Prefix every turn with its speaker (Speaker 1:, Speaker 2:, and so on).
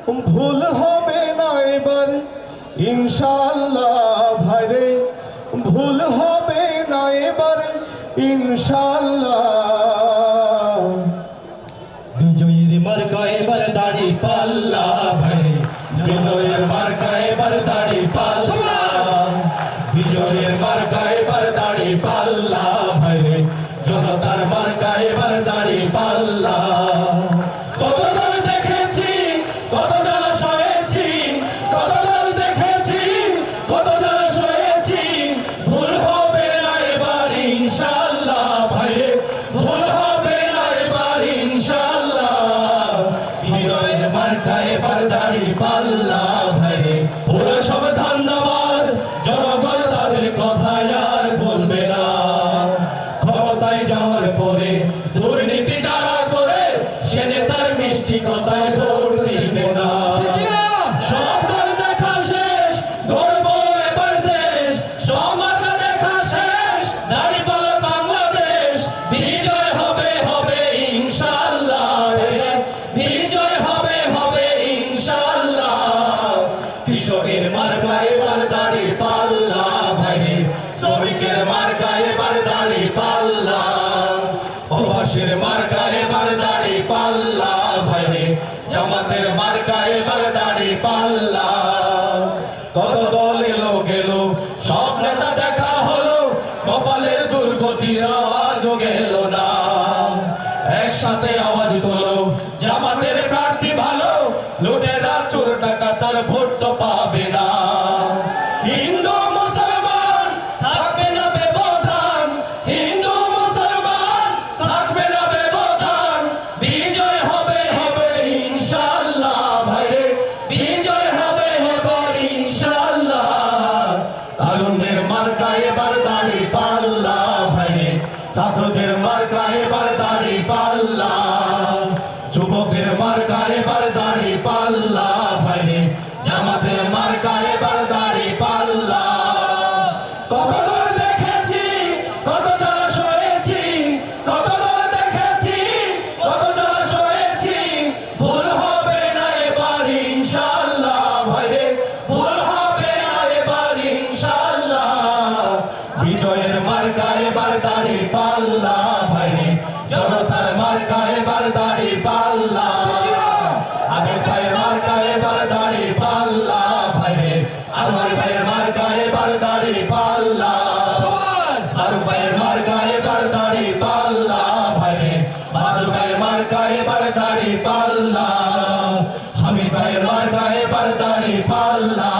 Speaker 1: ভুল হবে না এবার ইনশাআল্লাহ ভাইরে, ভুল হবে না এবার ইনশাআল্লাহ।
Speaker 2: বিজয়ের মার্কা এবার দাড়ি পাল্লা ভাইরে,
Speaker 1: বিজয়ের মার্কা এবার দাড়ি পাল্লা, বিজয়ের মার্কা এবার দাড়ি পাল্লা ভাইরে, জনতার মার্কা এবার দাড়ি পাল্লা। কত দল দেখেছি, কত জ্বালা সয়েছি, কত দল দেখেছি, কত জ্বালা সয়েছি, ভুল হবে না এবার ইনশাআল্লাহ ভাইরে, ভুল হবে না এবার ইনশাআল্লাহ। বিজয়ের মার্কা এবার দাড়ি পাল্লা ভাইরে, ওরা সব ধান্দাবাজ, জনগণ তাদের কথায় আর বলবে না। ক্ষমতায় যাওয়ার পরে দুর্নীতি যারা করে, সে নেতার মিষ্টি কথায় ভোট দিবে না। সব দল দেখা শেষ, গর্ব এবার দেশ, সমাজ দেখা শেষ, দাঁড়িপাল্লা বাংলাদেশ। বিজয় হবে হবে ইনশাআল্লাহ, বিজয় হবে হবে ইনশাআল্লাহ। কৃষকের মার্কা এবার দাড়ি পাল্লা ভাইরে, শ্রমিকের মার্কা এবার দাড়ি পাল্লা, প্রবাসীর মার্কা এবার দাড়ি পাল্লা ভাইরে, জামাতের মার্কা এবার দাড়ি পাল্লা। কত দল এলো গেল, সব নেতা দেখা হলো, কপালের দুর্গতি আওয়াজও গেল না। একসাথে আওয়াজ তোলো, জামাতের প্রার্থী ভালো, লুটেরা চোর টাকা তার ভোট তো পাবে না। হিন্দু মুসলমান থাকবে না ব্যবধান, হিন্দু মুসলমান থাকবে না ব্যবধান। বিজয় হবে হবে ইনশাআল্লাহ ভাইরে, বিজয় হবে হবে ইনশাআল্লাহ। তারুণ্যের মার্কা এবার দাড়ি পাল্লা ভাইরে, ছাত্রদের মার্কা এবার দাড়ি পাল্লা, যুবকের মার্কা এবার দাড়ি পাল্লা ভাইরে, জামাতের মার্কা এবার দাড়ি পাল্লা। কত দল দেখেছি, কত জ্বালা সয়েছি, কত দল দেখেছি, কত জ্বালা সয়েছি, ভুল হবে না এবার ইনশাআল্লাহ ভাইরে, ভুল হবে না এবার ইনশাআল্লাহ। বিজয়ের মার্কা এবার দাড়ি পাল্লা ভাইরে, জনতার মার্কা এবার দাড়ি পাল্লা। আমির ভাইয়ের মার্কা এবার দাড়ি পাল্লা ভাইরে, আমার ভাইয়ের মার্কা এবার দাড়ি পাল্লা, ফারুক ভাইয়ের মার্কা এবার দাড়ি পাল্লা ভাইরে, বাদল ভাইয়ের মার্কা এবার দাড়ি পাল্লা, হামিদ ভাইয়ের মার্কা এবার দাড়ি পাল্লা।